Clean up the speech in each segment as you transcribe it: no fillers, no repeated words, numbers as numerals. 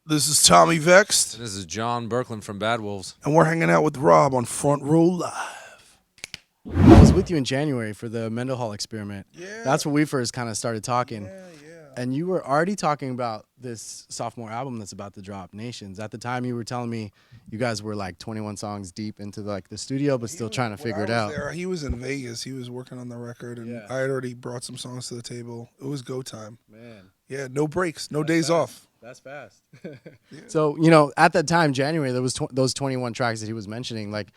This is Tommy Vexed, This is John Berkland from Bad Wolves. and we're hanging out with Rob on Front Row Live. I was with you in January for the Mendenhall experiment. Yeah. That's when we first kind of started talking. Yeah. And you were already talking about this sophomore album that's about to drop, Nations. At the time, you were telling me you guys were like 21 songs deep into the studio, but still trying to figure it out. He was in Vegas. He was working on the record, and Yeah. I had already brought some songs to the table. It was go time. Man, Yeah, no breaks, no that's days fast. off. That's fast. So, at that time, January, there was those 21 tracks that he was mentioning. Like,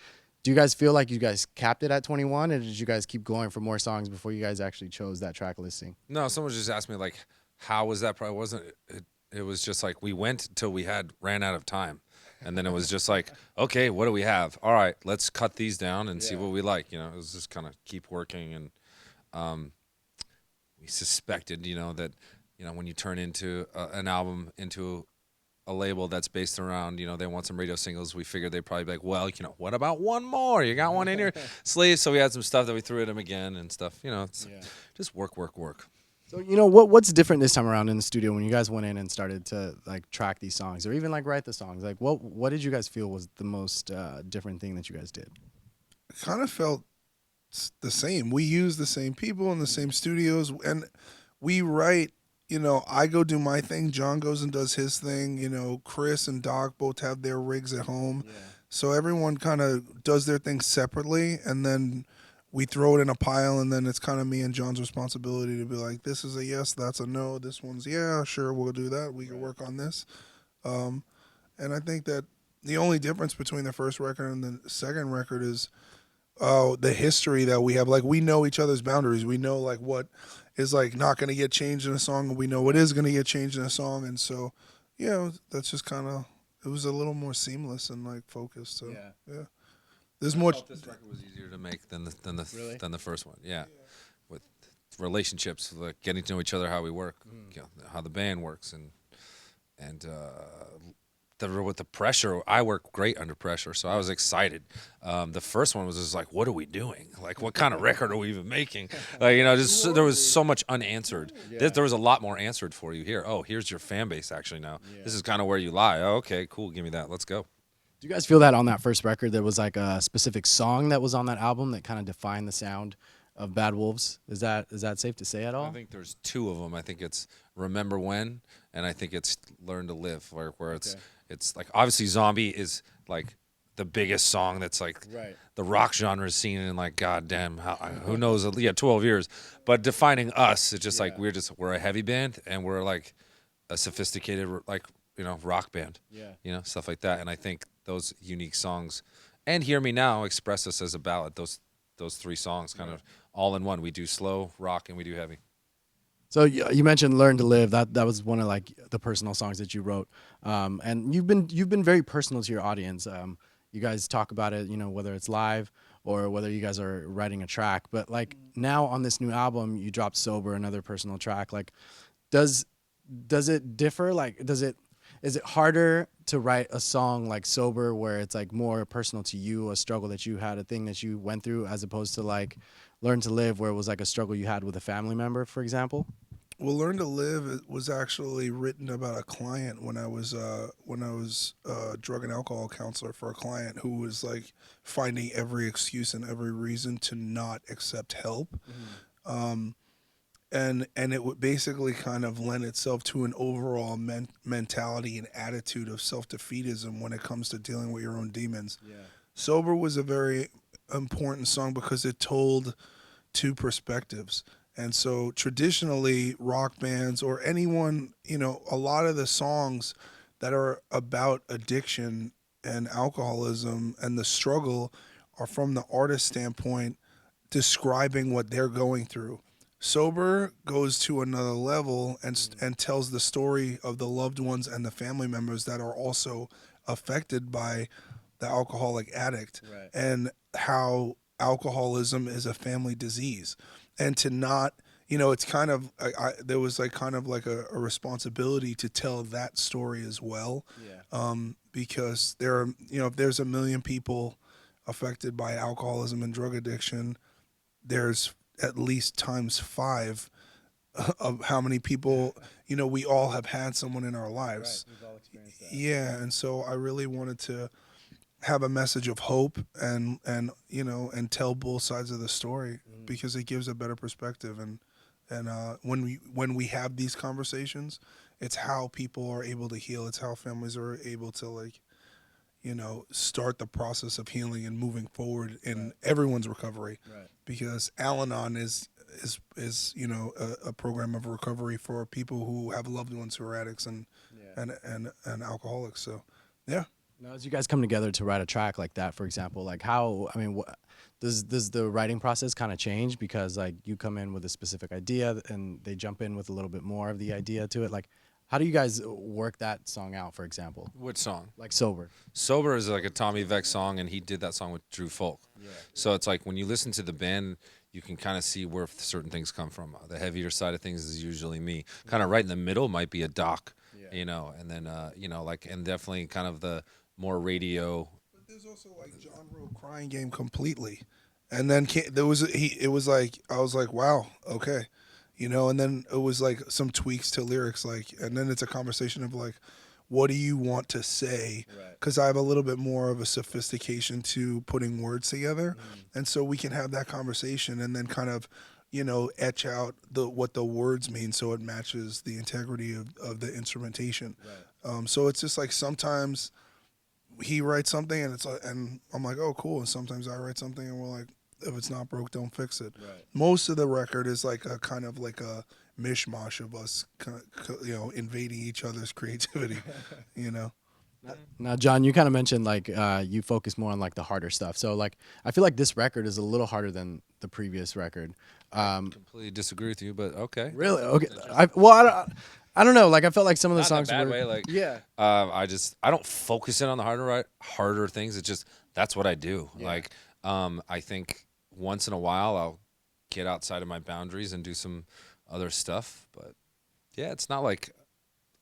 do you guys feel like you guys capped it at 21, or did you guys keep going for more songs before you guys actually chose that track listing? No, someone just asked me like, how was that? Probably wasn't. It was just like we went till we ran out of time, and then it was just like, okay, what do we have? All right, let's cut these down and see what we like. It was just kind of keep working, and we suspected, that when you turn into an album into a label that's based around, they want some radio singles. We figured they'd probably be like, well, what about one more? You got one in your sleeve? So we had some stuff that we threw at them again and stuff. It's just work. So what's different this time around in the studio when you guys went in and started to like track these songs or even like write the songs? Like what did you guys feel was the most different thing that you guys did? It kind of felt the same. We use the same people in the same studios, and we write. I go do my thing. John goes and does his thing. Chris and Doc both have their rigs at home. Yeah. So everyone kind of does their thing separately, and then we throw it in a pile, and then it's kind of me and John's responsibility to be like, this is a yes, that's a no, this one's yeah, sure, we'll do that. We can work on this. And I think that the only difference between the first record and the second record is the history that we have. Like, we know each other's boundaries. We know like what is like not going to get changed in a song, and we know what is going to get changed in a song. And so, that's just kind of, it was a little more seamless and like focused. So yeah. There's more. This record was easier to make than the Really? than the first one. Yeah, with relationships, like getting to know each other, how we work, how the band works, and with the pressure. I work great under pressure, so I was excited. The first one was just like, what are we doing? Like, what kind of record are we even making? Like, just there was so much unanswered. Yeah. There was a lot more answered for you here. Oh, here's your fan base actually now. Yeah. This is kind of where you lie. Oh, okay, cool. Give me that. Let's go. Do you guys feel that on that first record there was like a specific song that was on that album that kind of defined the sound of Bad Wolves? Is that safe to say at all? I think there's two of them. I think it's Remember When, and I think it's Learn to Live, where it's like, obviously Zombie is like the biggest song that's like Right. the rock genre scene in like goddamn who knows 12 years. But defining us, it's just like we're a heavy band and we're like a sophisticated rock band. Yeah. Stuff like that. And I think those unique songs and Hear Me Now express us as a ballad. Those three songs kind of all in one. We do slow rock and we do heavy. So you mentioned "Learn to Live." That was one of like the personal songs that you wrote, and you've been very personal to your audience. You guys talk about it, whether it's live or whether you guys are writing a track. But like now on this new album, you dropped "Sober," another personal track. Like, does it differ? Like, is it harder to write a song like "Sober" where it's like more personal to you, a struggle that you had, a thing that you went through, as opposed to like "Learn to Live" where it was like a struggle you had with a family member, for example? Well, Learn to Live was actually written about a client when I was a drug and alcohol counselor for a client who was like finding every excuse and every reason to not accept help. And it would basically kind of lend itself to an overall mentality and attitude of self-defeatism when it comes to dealing with your own demons. Yeah. Sober was a very important song because it told two perspectives. And so traditionally, rock bands or anyone, a lot of the songs that are about addiction and alcoholism and the struggle are from the artist standpoint, describing what they're going through. Sober goes to another level and tells the story of the loved ones and the family members that are also affected by the alcoholic addict, Right. and how alcoholism is a family disease. And to not, it's kind of, there was like kind of like a responsibility to tell that story as well. Yeah. Because there are, if there's 1 million people affected by alcoholism and drug addiction, there's at least times 5 of how many people, we all have had someone in our lives. We've all experienced that. Yeah, and so I really wanted to have a message of hope and tell both sides of the story because it gives a better perspective and when we have these conversations, it's how people are able to heal. It's how families are able to start the process of healing and moving forward in everyone's recovery. Right. Because Al-Anon is a program of recovery for people who have loved ones who are addicts and alcoholics. So, yeah. Now, as you guys come together to write a track like that, for example, like how, I mean, does the writing process kind of change because like you come in with a specific idea and they jump in with a little bit more of the idea to it? Like, how do you guys work that song out, for example? Which song? Like Sober. Sober is like a Tommy Vex song, and he did that song with Drew Folk. Yeah. So it's like when you listen to the band, you can kind of see where certain things come from. The heavier side of things is usually me. Kind of right in the middle might be a Doc, and then and definitely kind of the more radio. But there's also like John wrote "Crying Game" completely, and then there was it was like I was like, wow, okay, and then it was like some tweaks to lyrics, and then it's a conversation of like, what do you want to say? Because I have a little bit more of a sophistication to putting words together, and so we can have that conversation and then kind of, etch out what the words mean so it matches the integrity of the instrumentation. So it's just like sometimes he writes something and it's like, and I'm like, oh, cool. And sometimes I write something and we're like, if it's not broke, don't fix it. Most of the record is like a kind of like a mishmash of us, invading each other's creativity, Now, John, you kind of mentioned like you focus more on like the harder stuff. So like I feel like this record is a little harder than the previous record. Completely disagree with you, but okay. Really? Okay. I don't know. Like I felt like some of the Not in a songs bad were way, like yeah. I don't focus in on the harder things. It's just that's what I do. Yeah. Like I think once in a while I'll get outside of my boundaries and do some other stuff, but yeah, it's not like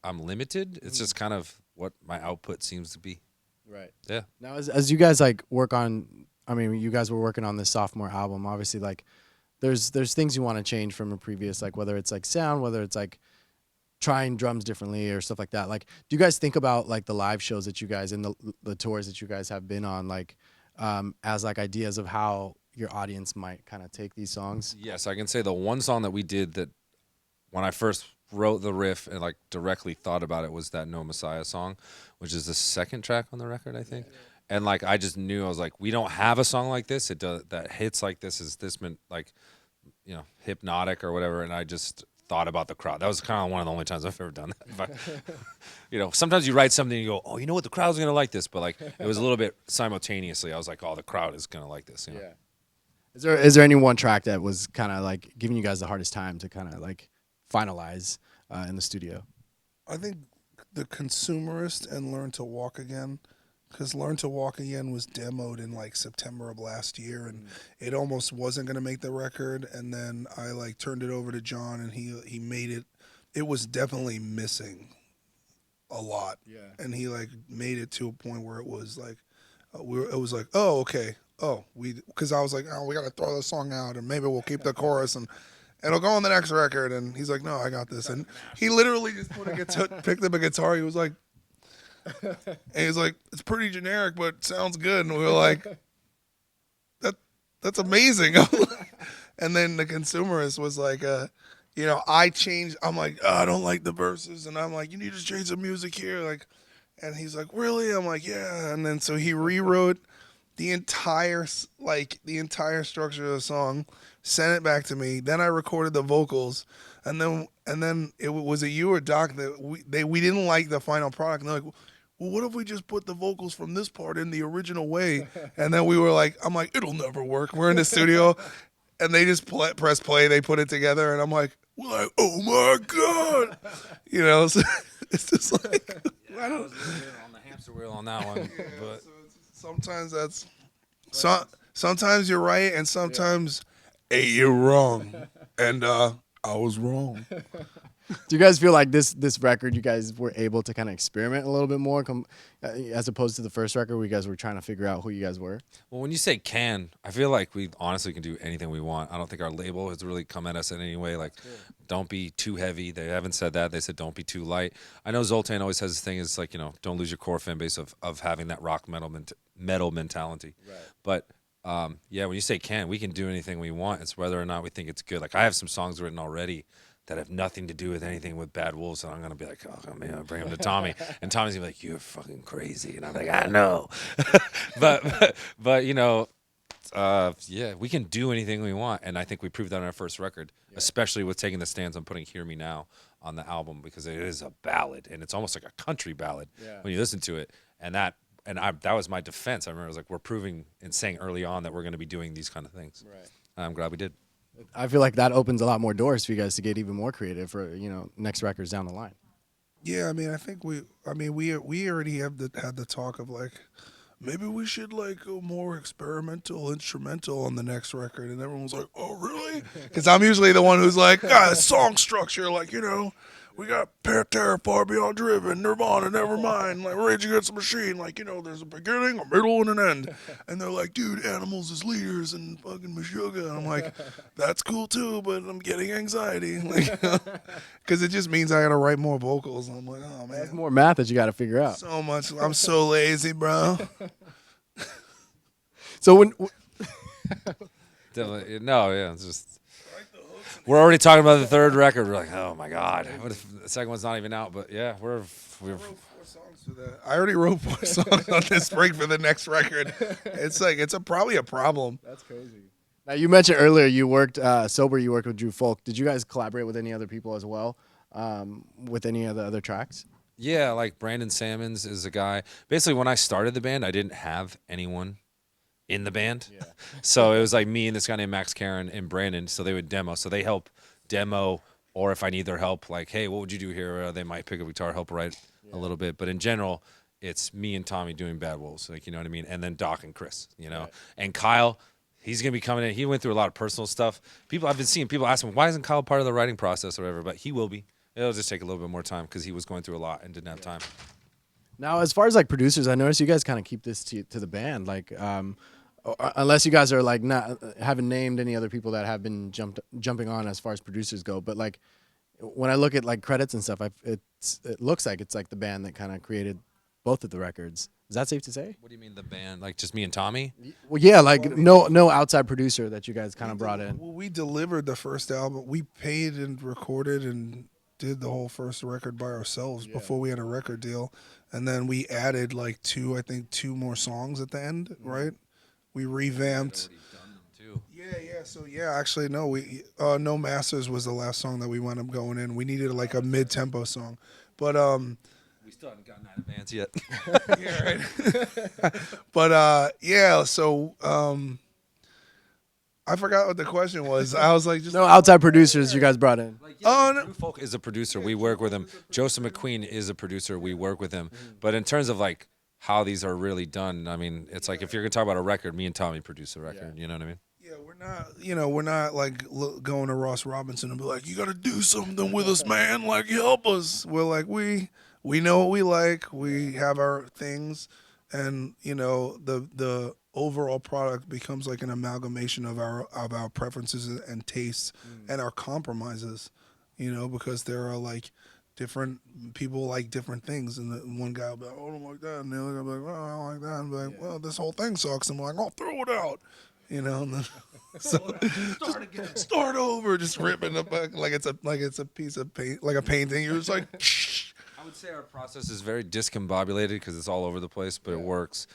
I'm limited. It's just kind of what my output seems to be. Right. Yeah. Now, as you guys like work on, I mean, you guys were working on this sophomore album. Obviously, like there's things you want to change from a previous, like whether it's like sound, whether it's like trying drums differently or stuff like that. Like, do you guys think about like the live shows that you guys and the tours that you guys have been on, like as like ideas of how your audience might kind of take these songs? Yes, I can say the one song that we did that when I first wrote the riff and like directly thought about it was that No Messiah song, which is the second track on the record, I think. And like I just knew, I was like, we don't have a song like this. It does that hits like this. Is this meant like, hypnotic or whatever? And I just thought about the crowd. That was kind of one of the only times I've ever done that. But sometimes you write something and you go, oh, you know what, the crowd's gonna like this. But like it was a little bit simultaneously. I was like, oh, the crowd is gonna like this. Yeah. Is there any one track that was kind of like giving you guys the hardest time to kind of like finalize in the studio? I think the Consumerist and Learn to Walk Again, because Learn to Walk Again was demoed in like September of last year, and it almost wasn't going to make the record, and then I like turned it over to John and he made it. It was definitely missing a lot, and he like made it to a point where it was like it was like, oh, okay, because I was like, oh, we got to throw this song out and maybe we'll keep the chorus and it'll go on the next record. And he's like, no, I got this. And he literally just picked up a guitar. He was like, it's pretty generic, but sounds good. And we were like, that's amazing. And then the Consumerist was like, I changed. I'm like, oh, I don't like the verses. And I'm like, you need to change the music here. Like, and he's like, really? I'm like, yeah. And then so he rewrote the entire structure of the song, sent it back to me. Then I recorded the vocals, and then it was you or Doc that we didn't like the final product. And they're like, well, what if we just put the vocals from this part in the original way? And then we were like, I'm like, it'll never work. We're in the studio, and they just press play. They put it together, and I'm like, oh my god, So it's just like I was on the hamster wheel on that one, but. Sometimes sometimes you're right, and sometimes, hey, you're wrong, and I was wrong. Do you guys feel like this record, you guys were able to kind of experiment a little bit more, as opposed to the first record where you guys were trying to figure out who you guys were? Well, when you say can, I feel like we honestly can do anything we want. I don't think our label has really come at us in any way. Like, don't be too heavy. They haven't said that. They said don't be too light. I know Zoltan always has this thing is like, don't lose your core fan base of having that rock metal mentality. Right. But yeah, when you say can, we can do anything we want. It's whether or not we think it's good. Like, I have some songs written already that have nothing to do with anything with Bad Wolves, and I'm gonna be like, oh man, I'll bring them to Tommy, and Tommy's gonna be like, you're fucking crazy, and I'm like, I know, but yeah, we can do anything we want, and I think we proved that on our first record, especially with taking the stance on putting "Hear Me Now" on the album, because it is a ballad, and it's almost like a country ballad when you listen to it, that was my defense. I remember I was like, we're proving and saying early on that we're gonna be doing these kind of things. Right. I'm glad we did. I feel like that opens a lot more doors for you guys to get even more creative for next records down the line. Yeah, I mean, I think we already had the talk of like, maybe we should like go more experimental, instrumental on the next record, and everyone was like, oh really? Because I'm usually the one who's like, song structure, like we got Pantera, Far Beyond Driven, Nirvana, Nevermind, like Rage Against the Machine, like there's a beginning, a middle, and an end, and they're like, dude, Animals is leaders and fucking Meshuggah, and I'm like, that's cool too, but I'm getting anxiety, like, because it just means I gotta write more vocals. I'm like, oh man, that's more math that you got to figure out. So much. I'm so lazy, bro. So when Definitely, no, yeah, it's just. We're already talking about the third record. We're like, oh my god, what if the second one's not even out? But yeah, we're. I wrote 4 songs for that. I already wrote 4 songs on this break for the next record. It's like probably a problem. That's crazy. Now you mentioned earlier you worked sober. You worked with Drew Folk. Did you guys collaborate with any other people as well, with any of the other tracks? Yeah, like Brandon Salmons is a guy. Basically, when I started the band, I didn't have anyone in the band. Yeah. So it was like me and this guy named Max Karen and Brandon. So they would demo. So they help demo, or if I need their help, like, hey, what would you do here? They might pick up guitar, help write a little bit. But in general, it's me and Tommy doing Bad Wolves, like, you know what I mean? And then Doc and Chris, Right. And Kyle, he's going to be coming in. He went through a lot of personal stuff. I've been seeing people ask him, why isn't Kyle part of the writing process or whatever? But he will be. It'll just take a little bit more time because he was going through a lot and didn't have time. Now, as far as like producers, I noticed you guys kind of keep this to the band, like, unless you guys are like not haven't named any other people that have been jumping on as far as producers go. But like when I look at like credits and stuff, it looks like it's like the band that kind of created both of the records. Is that safe to say? What do you mean the band? Like just me and Tommy? Well, yeah, like no outside producer that you guys kind of brought in. Well, we delivered the first album. We paid and recorded and did the whole first record by ourselves before we had a record deal. And then we added like 2 more songs at the end, right? We revamped. Yeah. So actually, no. No Masters was the last song that we wound up going in. We needed like a mid-tempo song, but we still haven't gotten out of bands yet. yeah, right. But yeah. So I forgot what the question was. I was like, just no outside producers you guys brought in. Like, yeah, no. Drew Folk is a producer. We work with him. Joseph McQueen is a producer. We work with him. But in terms of like how these are really done, I mean, it's like if you're gonna talk about a record, me and Tommy produce a record. You know what I mean? Yeah, we're not like going to Ross Robinson and be like, you got to do something with us, man. Like, help us. We're like, we know what we like. We have our things, and the overall product becomes like an amalgamation of our preferences and tastes and our compromises. Because there are like different people like different things, and one guy will be like, oh, I don't like that, and the other guy will be like, well, I don't like that, and be like, well, this whole thing sucks, and I'm like, I'll throw it out, and then start over, just ripping the back like it's a piece of paint, like a painting. You're just like. I would say our process is very discombobulated because it's all over the place, but it works.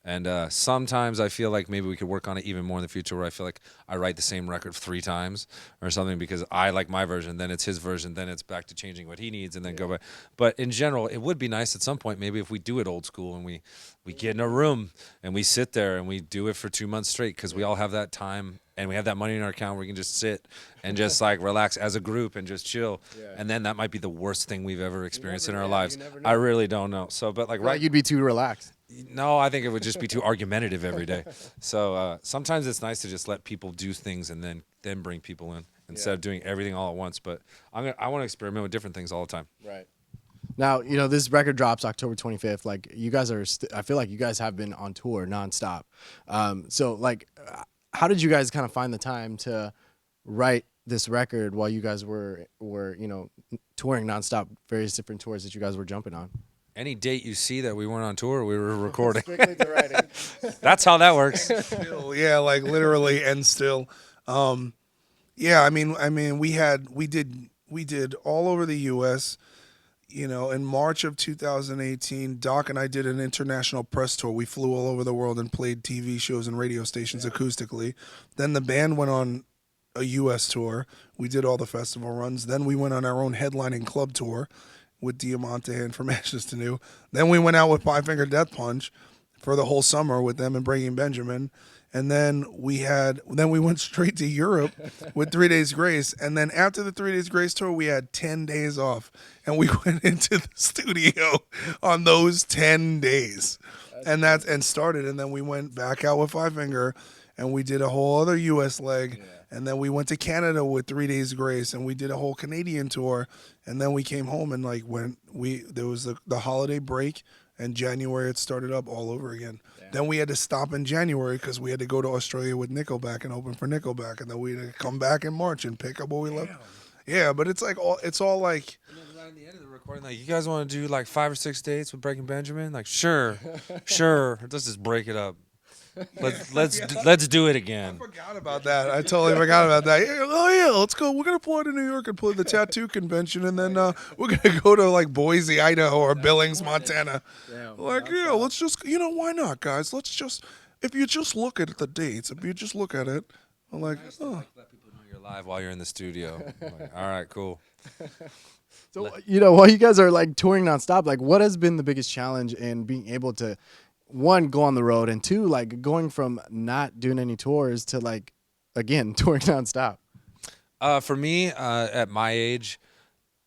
And sometimes I feel like maybe we could work on it even more in the future, where I feel like I write the same record 3 times or something because I like my version, then it's his version, then it's back to changing what he needs, and then go back. But in general, it would be nice at some point, maybe if we do it old school and we get in a room and we sit there and we do it for 2 months straight, because we all have that time and we have that money in our account where we can just sit and just like relax as a group and just chill. And then that might be the worst thing we've ever experienced in our lives. I really don't know. So, but like you'd be too relaxed. No, I think it would just be too argumentative every day. So sometimes it's nice to just let people do things and then bring people in. instead of doing everything all at once. But I want to experiment with different things all the time. Right. Now, this record drops October 25th. Like, you guys are, I feel like you guys have been on tour nonstop. So, like, how did you guys kind of find the time to write this record while you guys were touring nonstop, various different tours that you guys were jumping on? Any date you see that we weren't on tour, we were recording. Strictly to writing. That's how that works. Still, yeah, like literally and still. Yeah, I mean, we did all over the U.S. In March of 2018, Doc and I did an international press tour. We flew all over the world and played TV shows and radio stations acoustically. Then the band went on a U.S. tour. We did all the festival runs. Then we went on our own headlining club tour with Diamante and From Ashes to New. Then we went out with Five Finger Death Punch for the whole summer with them and Breaking Benjamin. And then we went straight to Europe with 3 Days Grace. And then after the 3 Days Grace tour, we had 10 days off. And we went into the studio on those 10 days. And started. And then we went back out with Five Finger and we did a whole other US leg. Yeah. And then we went to Canada with 3 Days Grace and we did a whole Canadian tour. And then we came home and there was the holiday break. And January it started up all over again. Yeah. Then we had to stop in January because we had to go to Australia with Nickelback and open for Nickelback, and then we had to come back in March and pick up what we left. Yeah, but it's all like. And then right at the end of the recording, like, you guys want to do like 5 or 6 dates with Breaking Benjamin? Like, sure. Let's just break it up. Let's do it again. I forgot about that. I totally forgot about that. Yeah, let's go. We're gonna fly to New York and play the tattoo convention, and then we're gonna go to like Boise, Idaho, or Billings, Montana. Let's just why not, guys? Let's just if you just look at the dates, if you just look at it, I'm like, oh. Let people know you're live while you're in the studio. Like, all right, cool. So while you guys are like touring nonstop, like, what has been the biggest challenge in being able to, one, go on the road, and two, like, going from not doing any tours to, like, again, touring nonstop? For me, at my age,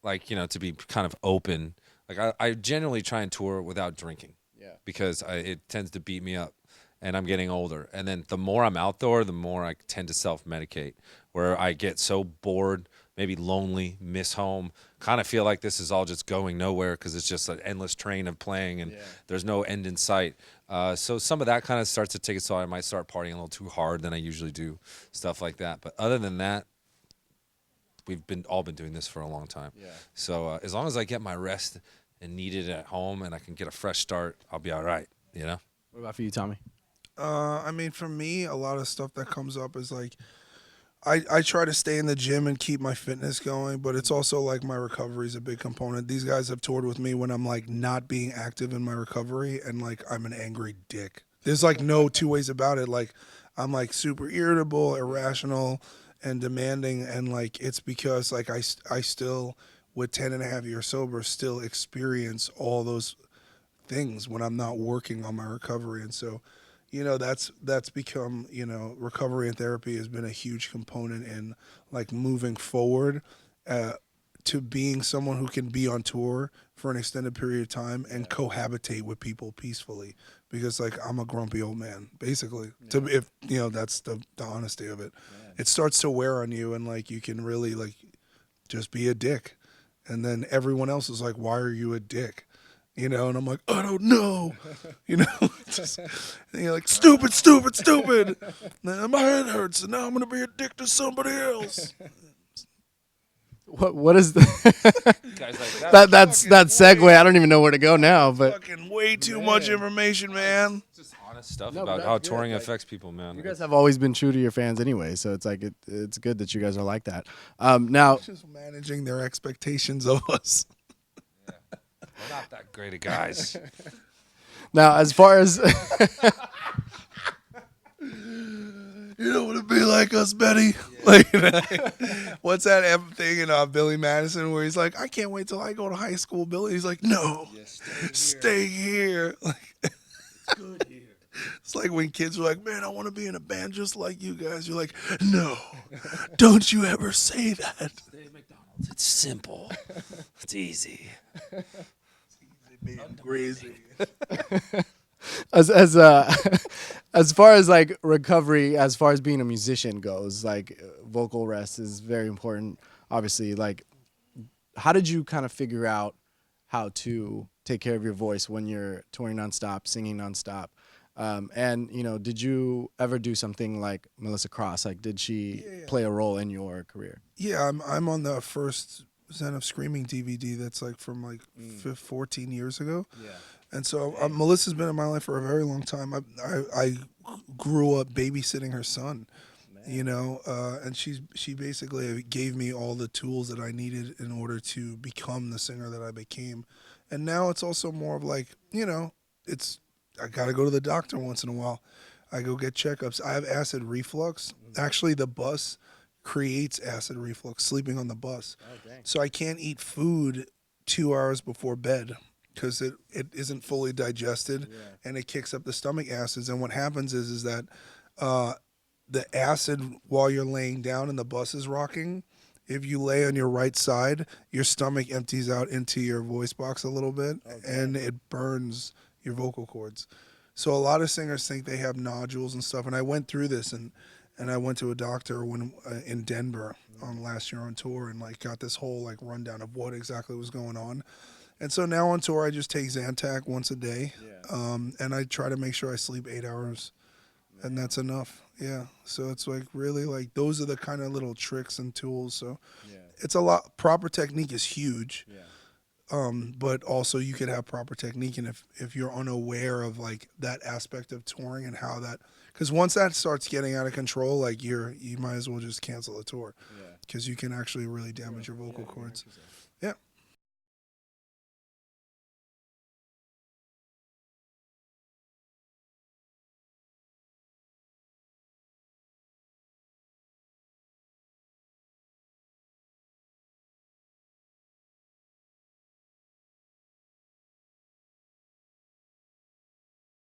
like, to be kind of open, like, I generally try and tour without drinking. Yeah. Because it tends to beat me up, and I'm getting older. And then the more I'm outdoor, the more I tend to self-medicate, where I get so bored, maybe lonely, miss home, kind of feel like this is all just going nowhere because it's just an endless train of playing and there's no end in sight. So some of that kind of starts to take its toll. I might start partying a little too hard than I usually do, stuff like that. But other than that, we've all been doing this for a long time. Yeah. So as long as I get my rest and need it at home and I can get a fresh start, I'll be all right, What about for you, Tommy? I mean, for me, a lot of stuff that comes up is like, I try to stay in the gym and keep my fitness going, but it's also like my recovery is a big component. These guys have toured with me when I'm like not being active in my recovery and like I'm an angry dick. There's like no two ways about it. Like I'm like super irritable, irrational, and demanding, and like it's because like I still, with 10 and a half years sober, still experience all those things when I'm not working on my recovery. And so that's become, recovery and therapy has been a huge component in like moving forward to being someone who can be on tour for an extended period of time and cohabitate with people peacefully, because like I'm a grumpy old man basically. If that's the honesty of it. It starts to wear on you, and like you can really like just be a dick, and then everyone else is like, why are you a dick? And I'm like, I don't know, and you're like, stupid. And then my head hurts, and now I'm gonna be a dick to somebody else. What is the Guys like that's that segue? I don't even know where to go now. But fucking way too much information, man. just honest stuff about how touring affects people, man. You guys have always been true to your fans anyway, so it's like it's good that you guys are like that. Now, Just managing their expectations of us. We're not that great of guys. now as far as You don't want to be like us, Betty. Like, what's that thing in Billy Madison where he's like, I can't wait till I go to high school, Billy. He's like, no, stay here. Like, it's good here. It's like when kids are like, man, I want to be in a band just like you guys. You're like, no, don't you ever say that. Stay at McDonald's. It's simple. It's easy. Being crazy. as far as like recovery, as far as being a musician goes, like vocal rest is very important. Obviously, like, how did you kind of figure out how to take care of your voice when you're touring nonstop, singing nonstop? And did you ever do something like Melissa Cross? Like, did she play a role in your career? Yeah, I'm on the first Zen of Screaming DVD that's like from like 14 years ago. Yeah. And so Melissa's been in my life for a very long time. I grew up babysitting her son, and she basically gave me all the tools that I needed in order to become the singer that I became. And now it's also more of like, it's I got to go to the doctor once in a while. I go get checkups. I have acid reflux. Actually, the bus creates acid reflux, sleeping on the bus. So I can't eat food 2 hours before bed because it isn't fully digested and it kicks up the stomach acids. And what happens is that the acid while you're laying down and the bus is rocking, if you lay on your right side, your stomach empties out into your voice box a little bit and it burns your vocal cords. So a lot of singers think they have nodules and stuff. And I went through this and I went to a doctor when in Denver last year on tour and like got this whole like rundown of what exactly was going on. And so now on tour, I just take Zantac once a day, and I try to make sure I sleep 8 hours, and that's enough. Yeah. So it's like really like those are the kind of little tricks and tools. So it's a lot. Proper technique is huge. But also you could have proper technique, and if you're unaware of like that aspect of touring and how that, because once that starts getting out of control, like you might as well just cancel the tour, because you can actually really damage your vocal cords. Yeah.